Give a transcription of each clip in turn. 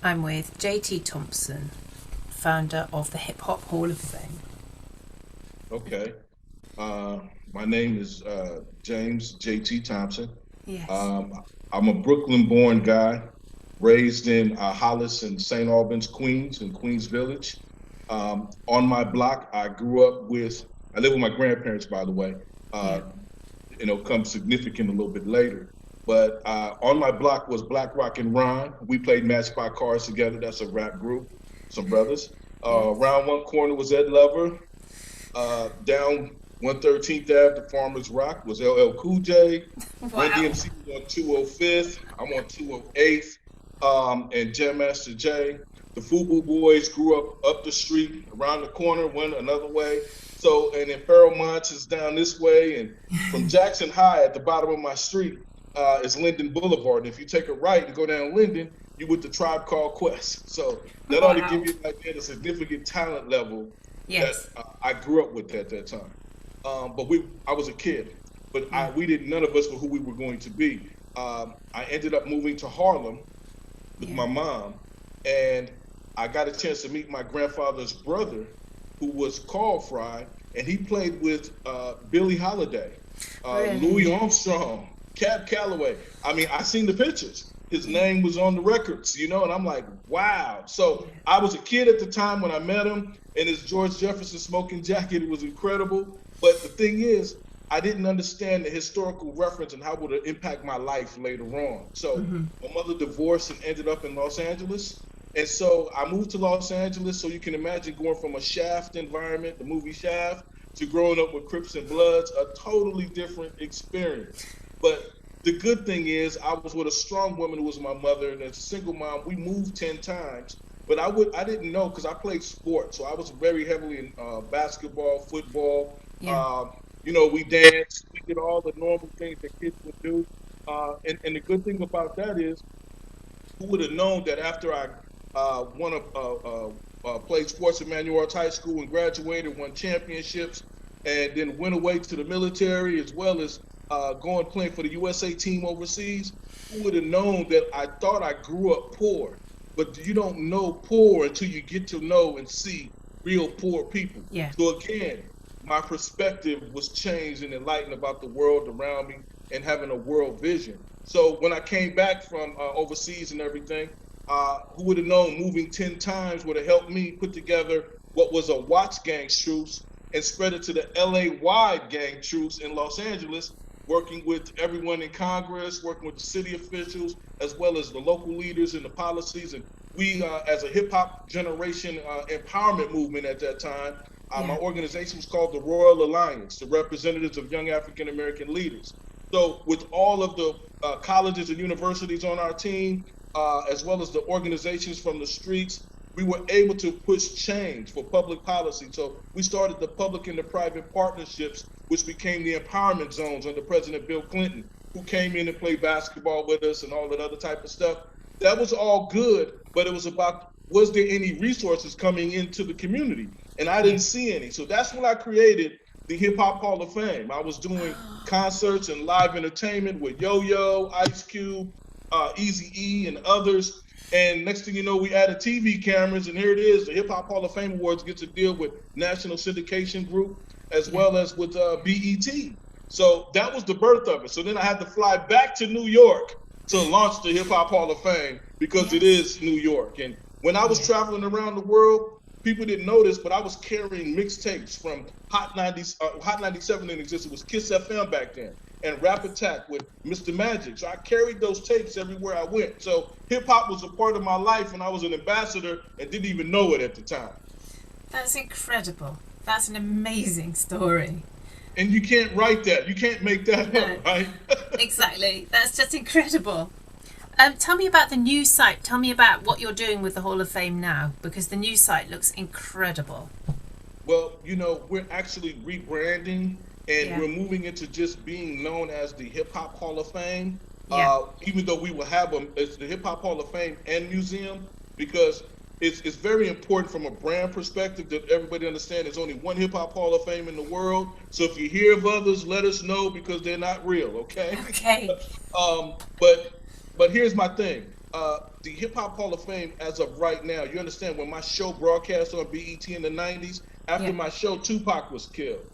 I'm with JT Thompson, founder of the Hip Hop Hall of Fame. Okay. My name is James JT Thompson. Yes. Um, I'm a Brooklyn-born guy, raised in Hollis and St. Albans, Queens, in Queens Village. On my block, I live with my grandparents, by the way. Yeah. Uh, come significant a little bit later. But on my block was Black Rock and Ron. We played Match by Cars together. That's a rap group, some brothers. Yes. Around one corner was Ed Lover. Down 113th Ave, the Farmers Rock was LL Cool J. Run Wow. DMC was on 205th. I'm on 208th. And Jam Master Jay. The Fubu Boys grew up the street, around the corner, went another way. So, and then Fairmont is down this way. And from Jackson High at the bottom of my street is Linden Boulevard. And if you take a right and go down Linden, you with the Tribe Called Quest. So that ought to Wow. give you an idea of the significant talent level that Yes. I grew up with at that time. I was a kid, but Yeah. we didn't. None of us were who we were going to be. I ended up moving to Harlem with Yeah. my mom, and I got a chance to meet my grandfather's brother, who was called Fry, and he played with Billie Holiday, Really? Louis Armstrong, Cab Calloway. I mean, I seen the pictures. His Yeah. name was on the records, and I'm like, wow. So I was a kid at the time when I met him, and his George Jefferson smoking jacket, it was incredible. But the thing is, I didn't understand the historical reference and how it would impact my life later on. So Mm-hmm. my mother divorced and ended up in Los Angeles. And so I moved to Los Angeles. So you can imagine going from a Shaft environment, the movie Shaft, to growing up with Crips and Bloods, a totally different experience. But the good thing is I was with a strong woman who was my mother, and as a single mom, we moved 10 times. But I didn't know because I played sports. So I was very heavily in basketball, football. Yeah. Um, we danced, we did all the normal things that kids would do. And the good thing about that is, who would have known that after I won played sports at Manual Arts High School and graduated, won championships, and then went away to the military as well as going playing for the USA team overseas. Who would have known that I thought I grew up poor, but you don't know poor until you get to know and see real poor people. Yeah. So again, my perspective was changed and enlightened about the world around me and having a world vision. So when I came back from overseas and everything, who would have known moving 10 times would have helped me put together what was a Watts gang truce and spread it to the LA wide gang truce in Los Angeles, working with everyone in Congress, working with the city officials, as well as the local leaders and the policies. And we, as a hip hop generation empowerment movement at that time, my Yeah. organization was called the Royal Alliance, the representatives of young African American leaders. So, with all of the colleges and universities on our team, as well as the organizations from the streets, we were able to push change for public policy. So, we started the public and the private partnerships, which became the empowerment zones under President Bill Clinton, who came in and played basketball with us and all that other type of stuff. That was all good, but it was about, was there any resources coming into the community? And I Yeah. didn't see any. So that's when I created the Hip Hop Hall of Fame. I was doing concerts and live entertainment with Yo Yo, Ice Cube, Easy E, and others. And next thing you know, we added TV cameras, and here it is. The Hip Hop Hall of Fame Awards gets a deal with National Syndication Group as Yeah. well as with BET. So that was the birth of it. So then I had to fly back to New York to launch the Hip Hop Hall of Fame because it Yes. is New York. And when I was Yeah. traveling around the world, people didn't notice, but I was carrying mixtapes from Hot 97 in existence. It was Kiss FM back then, and Rap Attack with Mr. Magic. So I carried those tapes everywhere I went. So hip hop was a part of my life, and I was an ambassador and didn't even know it at the time. That's incredible. That's an amazing story. And you can't write that. You can't make that No. up, right? Exactly. That's just incredible. Tell me about the new site. Tell me about what you're doing with the Hall of Fame now, because the new site looks incredible. Well, we're actually rebranding and Yeah. we're moving into just being known as the Hip Hop Hall of Fame. Yeah. Even though we will have them, it's the Hip Hop Hall of Fame and Museum, because it's very important from a brand perspective that everybody understand there's only one Hip Hop Hall of Fame in the world. So if you hear of others, let us know because they're not real, okay? Okay. Um, but but here's my thing. the Hip Hop Hall of Fame, as of right now, you understand when my show broadcast on BET in the 90s, after Yeah. my show, Tupac was killed.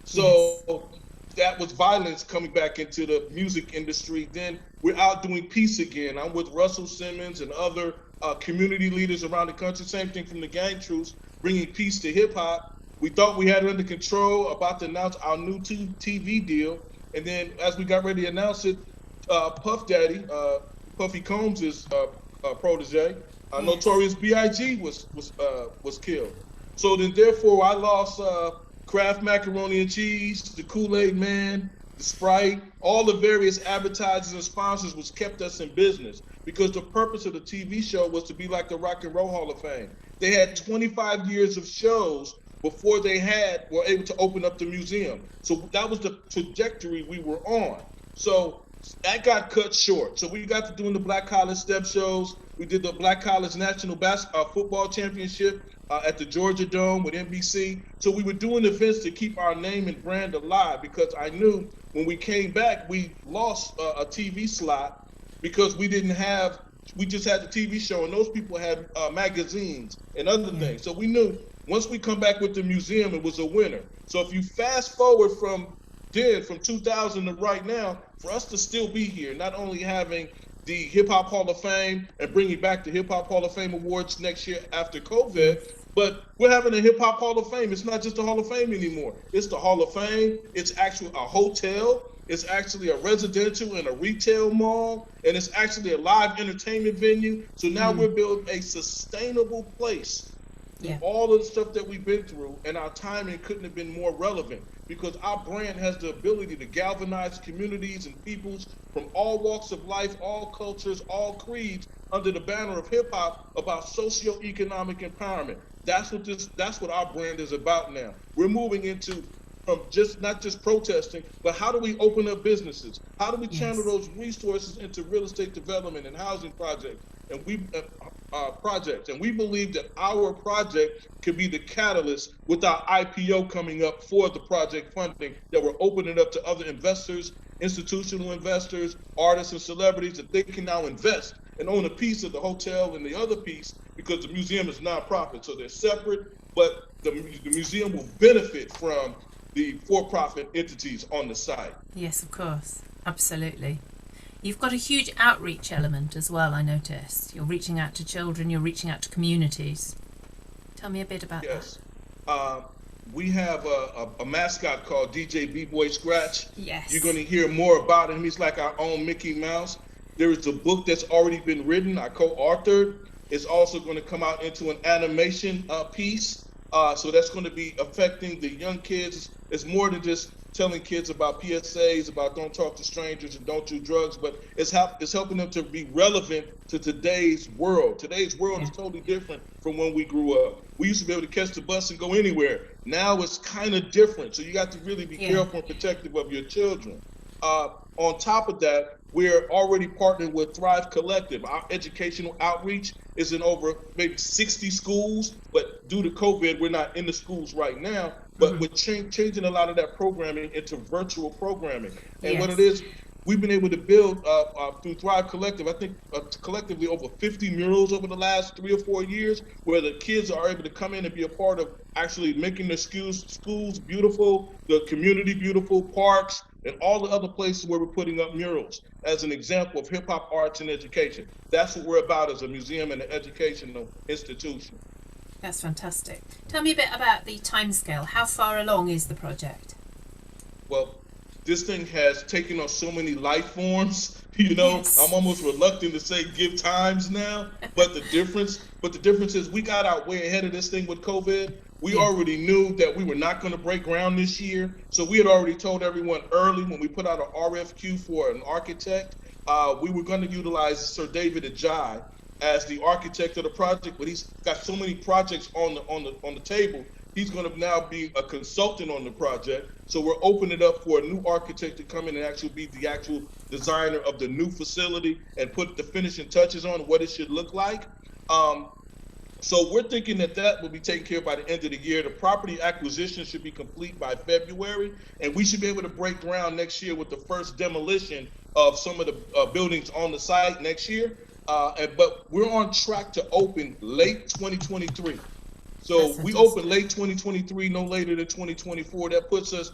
Yes. So that was violence coming back into the music industry. Then we're out doing peace again. I'm with Russell Simmons and other community leaders around the country. Same thing from the gang troops, bringing peace to hip hop. We thought we had it under control, about to announce our new TV deal. And then as we got ready to announce it, Puff Daddy, Puffy Combs' protege, Yes. Notorious B.I.G. was killed. So then, therefore, I lost Kraft Macaroni and Cheese, the Kool-Aid Man, the Sprite, all the various advertisers and sponsors, which kept us in business, because the purpose of the TV show was to be like the Rock and Roll Hall of Fame. They had 25 years of shows before they were able to open up the museum. So that was the trajectory we were on. So that got cut short. So we got to doing the Black College Step shows. We did the Black College National Football Championship at the Georgia Dome with NBC. So we were doing events to keep our name and brand alive, because I knew when we came back, we lost a TV slot because we just had the TV show, and those people had magazines and other things. So we knew once we come back with the museum, it was a winner. So if you fast forward from 2000 to right now, for us to still be here, not only having the Hip Hop Hall of Fame and bringing back the Hip Hop Hall of Fame awards next year after COVID, but we're having a Hip Hop Hall of Fame. It's not just a Hall of Fame anymore. It's the Hall of Fame. It's actually a hotel. It's actually a residential and a retail mall. And it's actually a live entertainment venue. So now we're building a sustainable place. Yeah. All of the stuff that we've been through, and our timing couldn't have been more relevant, because our brand has the ability to galvanize communities and peoples from all walks of life, all cultures, all creeds, under the banner of hip hop, about socioeconomic empowerment. That's what our brand is about now. We're moving into from not just protesting, but how do we open up businesses? How do we channel those resources into real estate development and housing projects? And we believe that our project could be the catalyst with our IPO coming up for the project funding, that we're opening up to other investors, institutional investors, artists and celebrities, that they can now invest and own a piece of the hotel and the other piece, because the museum is nonprofit, so they're separate, but the museum will benefit from the for-profit entities on the site. Yes, of course. Absolutely. You've got a huge outreach element as well, I noticed. You're reaching out to children, you're reaching out to communities. Tell me a bit about that. We have a mascot called DJ B-Boy Scratch. Yes. You're going to hear more about him. He's like our own Mickey Mouse. There is a book that's already been written. I co-authored. It's also going to come out into an animation piece. So that's going to be affecting the young kids. It's more than just telling kids about PSAs, about don't talk to strangers and don't do drugs, but it's helping them to be relevant to today's world. Today's world is totally different from when we grew up. We used to be able to catch the bus and go anywhere. Now it's kind of different. So you got to really be careful and protective of your children. On top of that, we're already partnered with Thrive Collective. Our educational outreach is in over maybe 60 schools, but due to COVID, we're not in the schools right now. But we're changing a lot of that programming into virtual programming. And what it is, we've been able to build through Thrive Collective, I think collectively over 50 murals over the last 3 or 4 years, where the kids are able to come in and be a part of actually making their schools beautiful, the community beautiful, parks, and all the other places where we're putting up murals as an example of hip hop arts and education. That's what we're about as a museum and an educational institution. That's fantastic. Tell me a bit about the timescale. How far along is the project? Well, this thing has taken on so many life forms, you know. Yes. I'm almost reluctant to say give times now, but the difference is we got out way ahead of this thing with COVID. We already knew that we were not going to break ground this year. So we had already told everyone early when we put out an RFQ for an architect, we were going to utilize Sir David Ajay as the architect of the project, but he's got so many projects on the table. He's going to now be a consultant on the project. So we're opening it up for a new architect to come in and actually be the actual designer of the new facility and put the finishing touches on what it should look like. So we're thinking that will be taken care of by the end of the year. The property acquisition should be complete by February, and we should be able to break ground next year with the first demolition of some of the buildings on the site next year. But we're on track to open late 2023. So we open late 2023, no later than 2024. That puts us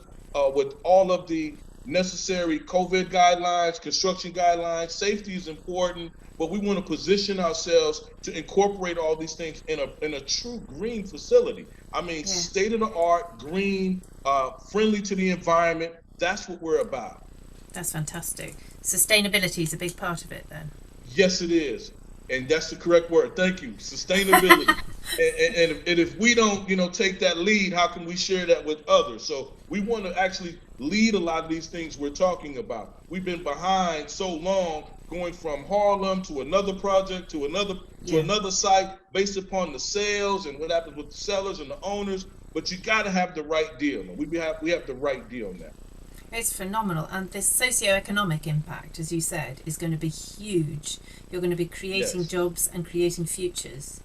with all of the necessary COVID guidelines, construction guidelines. Safety is important, but we want to position ourselves to incorporate all these things in a true green facility. I mean, state of the art, green, friendly to the environment. That's what we're about. That's fantastic. Sustainability is a big part of it then. Yes, it is. And that's the correct word. Thank you. Sustainability. and if we don't, take that lead, how can we share that with others? So we want to actually lead a lot of these things we're talking about. We've been behind so long, going from Harlem to another project to another site based upon the sales and what happens with the sellers and the owners. But you got to have the right deal. We have the right deal now. It's phenomenal, and this socio-economic impact, as you said, is going to be huge. You're going to be creating jobs and creating futures.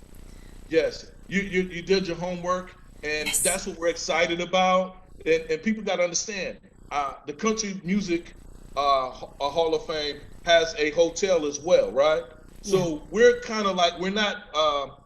Yes, you did your homework, and that's what we're excited about. And people got to understand, the Country Music Hall of Fame has a hotel as well, right? So we're kind of like we're not how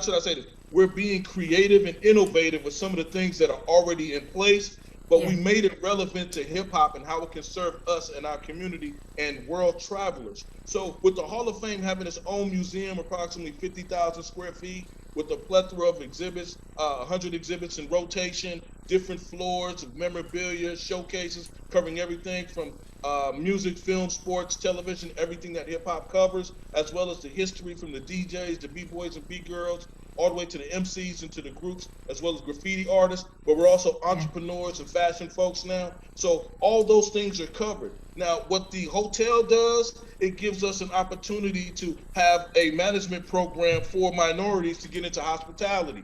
should I say this? We're being creative and innovative with some of the things that are already in place. But we made it relevant to hip hop and how it can serve us and our community and world travelers. So with the Hall of Fame having its own museum, approximately 50,000 square feet, with a plethora of exhibits, 100 exhibits in rotation, different floors of memorabilia, showcases, covering everything from music, film, sports, television, everything that hip hop covers, as well as the history from the DJs, the B-boys and B-girls, all the way to the MCs and to the groups, as well as graffiti artists, but we're also entrepreneurs and fashion folks now. So all those things are covered. Now, what the hotel does, it gives us an opportunity to have a management program for minorities to get into hospitality.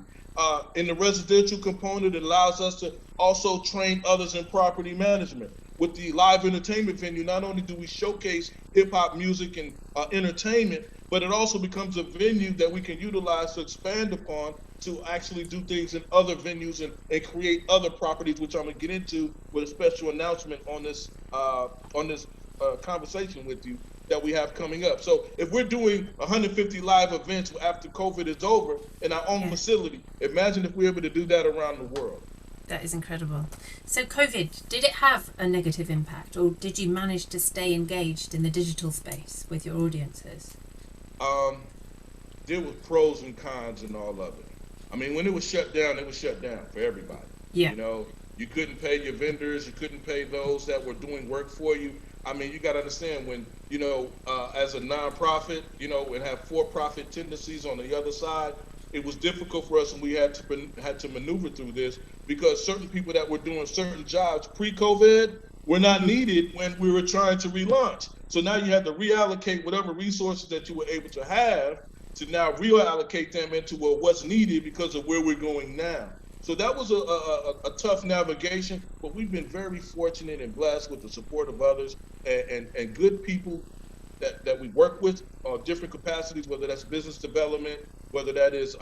In the residential component, it allows us to also train others in property management. With the live entertainment venue, not only do we showcase hip hop music and entertainment, but it also becomes a venue that we can utilize to expand upon to actually do things in other venues and create other properties, which I'm gonna get into with a special announcement on this conversation with you that we have coming up. So if we're doing 150 live events after COVID is over in our own facility, imagine if we're able to do that around the world. That is incredible. So COVID, did it have a negative impact, or did you manage to stay engaged in the digital space with your audiences? There were pros and cons in all of it. I mean, when it was shut down for everybody. Yeah. You couldn't pay your vendors, you couldn't pay those that were doing work for you. I mean, you got to understand when, as a nonprofit, and have for-profit tendencies on the other side, it was difficult for us, and we had to maneuver through this because certain people that were doing certain jobs pre-COVID were not needed when we were trying to relaunch. So now you had to reallocate whatever resources that you were able to have to now reallocate them into what's needed because of where we're going now. So that was a tough navigation, but we've been very fortunate and blessed with the support of others and good people that we work with on different capacities, whether that's business development, whether that is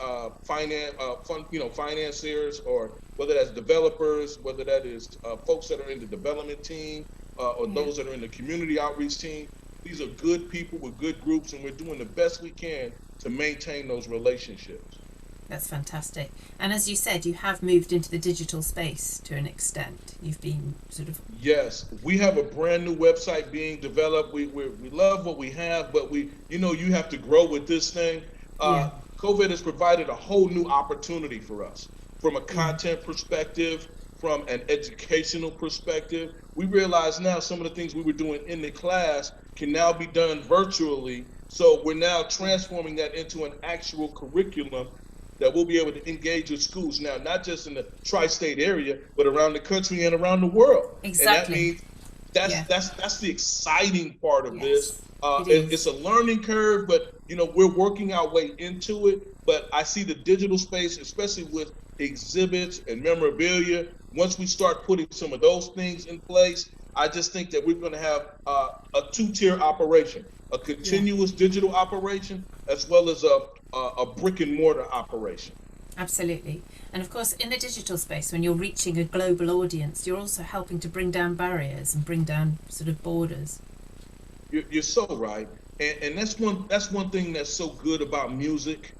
financiers, or whether that's developers, whether that is folks that are in the development team, or those that are in the community outreach team. These are good people with good groups, and we're doing the best we can to maintain those relationships. That's fantastic. And as you said, you have moved into the digital space to an extent. You've been sort of... Yes, we have a brand new website being developed. We love what we have, but you have to grow with this thing. COVID has provided a whole new opportunity for us from a content perspective, from an educational perspective. We realize now some of the things we were doing in the class can now be done virtually. So we're now transforming that into an actual curriculum that we'll be able to engage with schools now, not just in the tri-state area, but around the country and around the world. Exactly. And that means that's the exciting part of this. It's a learning curve, but we're working our way into it. But I see the digital space, especially with exhibits and memorabilia, once we start putting some of those things in place, I just think that we're going to have a two-tier operation, a continuous digital operation, as well as a brick and mortar operation. Absolutely. And of course, in the digital space, when you're reaching a global audience, you're also helping to bring down barriers and bring down sort of borders. You're so right. And that's one thing that's so good about music.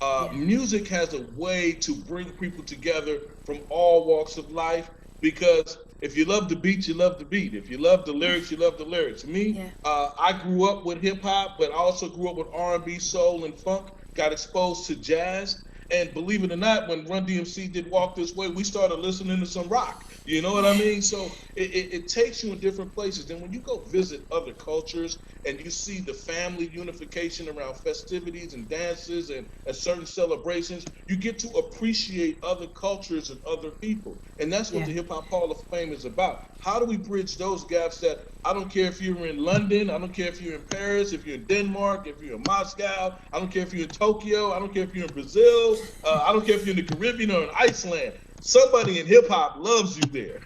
Yeah. Music has a way to bring people together from all walks of life, because if you love the beat, you love the beat. If you love the lyrics, you love the lyrics. Me, Yeah. I grew up with hip hop, but I also grew up with R&B, soul, and funk. Got exposed to jazz, and believe it or not, when Run DMC did Walk This Way, we started listening to some rock. You know what I mean? So it takes you in different places. And when you go visit other cultures and you see the family unification around festivities and dances and certain celebrations, you get to appreciate other cultures and other people. And that's what Yeah. the Hip Hop Hall of Fame is about. How do we bridge those gaps that I don't care if you're in London, I don't care if you're in Paris, if you're in Denmark, if you're in Moscow, I don't care if you're in Tokyo, I don't care if you're in Brazil, I don't care if you're in the Caribbean or in Iceland. Somebody in hip hop loves you there.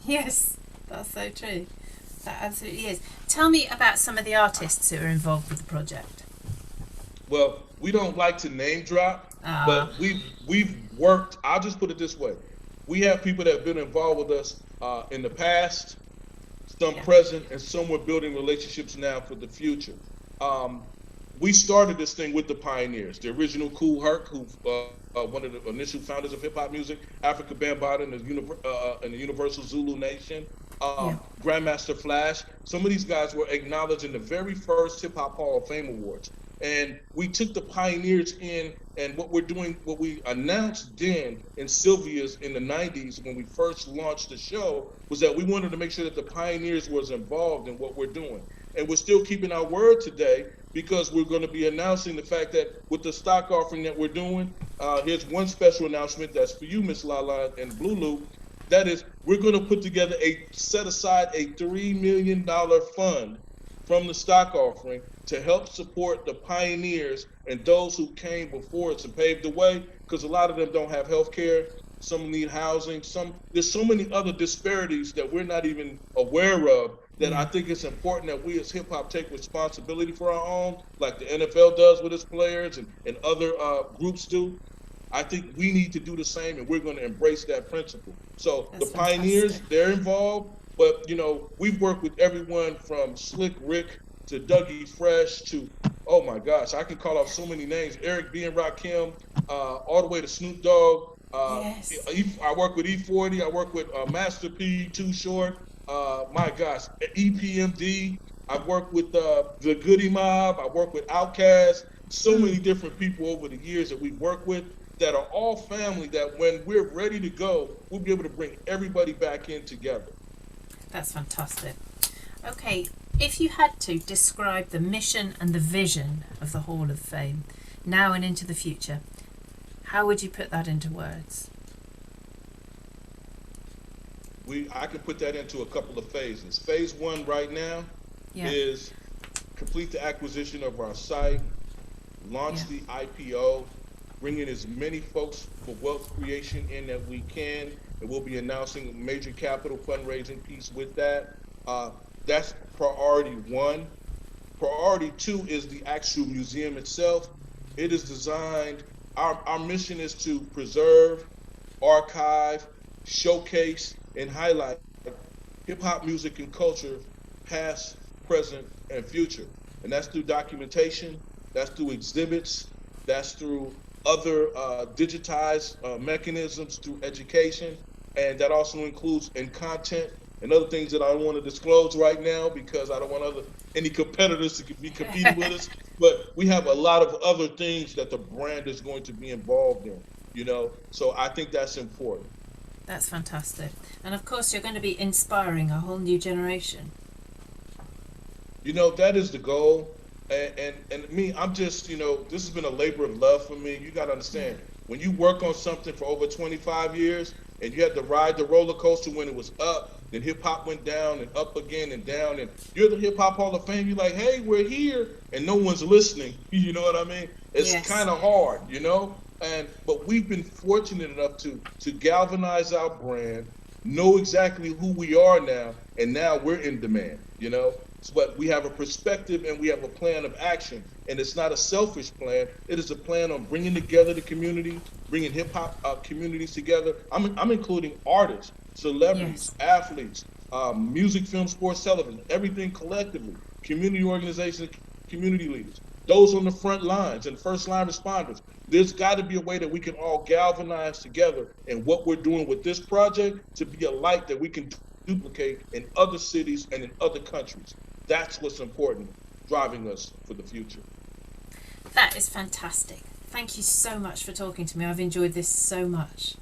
Yes, that's so true. That absolutely is. Tell me about some of the artists who are involved with the project. Well, we don't like to name drop, Ah, but we've worked. I'll just put it this way: we have people that have been involved with us in the past, some yeah. present, and some we're building relationships now for the future. Um, we started this thing with the pioneers, the original Kool Herc, who one of the initial founders of hip hop music, Africa Bambaataa, and the Universal Zulu Nation, Yeah. Grandmaster Flash. Some of these guys were acknowledged in the very first Hip Hop Hall of Fame awards, and we took the pioneers in. And what we're doing, what we announced then in Sylvia's in the 90s when we first launched the show, was that we wanted to make sure that the pioneers was involved in what we're doing. And we're still keeping our word today, because we're going to be announcing the fact that with the stock offering that we're doing, here's one special announcement that's for you, Miss Lala and blooloop. That is, we're going to put together set aside a $3 million fund from the stock offering to help support the pioneers and those who came before us and paved the way, because a lot of them don't have health care. Some need housing. There's so many other disparities that we're not even aware of, that I Yeah. think it's important that we as hip hop take responsibility for our own, like the NFL does with its players and other groups do. I think we need to do the same, and we're going to embrace that principle. So the That's pioneers, fantastic. they're involved, but we've worked with everyone from Slick Rick to Dougie Fresh to, oh my gosh, I can call out so many names: Eric B and Rakim, all the way to Snoop Dogg. Yes. I work with E40. I work with Master P, Too Short. My gosh, EPMD. I've worked with the Goody Mob. I work with Outkast. So many Mm, different people over the years that we've worked with, that are all family, that when we're ready to go, we'll be able to bring everybody back in together. that's fantastic. Okay, if you had to describe the mission and the vision of the Hall of Fame now and into the future, how would you put that into words? I can put that into a couple of phases. Phase one right now Yeah. is complete the acquisition of our site, Yeah. launch the IPO, bring in as many folks for wealth creation in that we can, and we'll be announcing a major capital fundraising piece with that. That's priority one. Priority two is the actual museum itself. It is designed, our mission is to preserve, archive, showcase, and highlight hip hop music and culture, past, present, and future. And that's through documentation, that's through exhibits, that's through other digitized mechanisms, through education, and that also includes in content and other things that I don't want to disclose right now, because I don't want any competitors to be competing with us. But we have a lot of other things that the brand is going to be involved in. So I think that's important. That's fantastic. And of course, you're going to be inspiring a whole new generation. That is the goal. And me, I'm just, this has been a labor of love for me. You got to Yeah. understand, when you work on something for over 25 years and you had to ride the roller coaster when it was up, then hip hop went down and up again and down, and you're the Hip Hop Hall of Fame, you're like, hey, we're here, and no one's listening. You know what I mean? It's Yes. kind of hard. But we've been fortunate enough to galvanize our brand, know exactly who we are now, and now we're in demand. But we have a perspective and we have a plan of action, and it's not a selfish plan. It is a plan on bringing together the community, bringing hip hop communities together. I'm including artists, celebrities, Yes. athletes, music, film, sports, television, everything collectively, community organizations, community leaders, those on the front lines and first line responders. There's got to be a way that we can all galvanize together in what we're doing with this project to be a light that we can duplicate in other cities and in other countries. That's what's important, driving us for the future. That is fantastic. Thank you so much for talking to me. I've enjoyed this so much.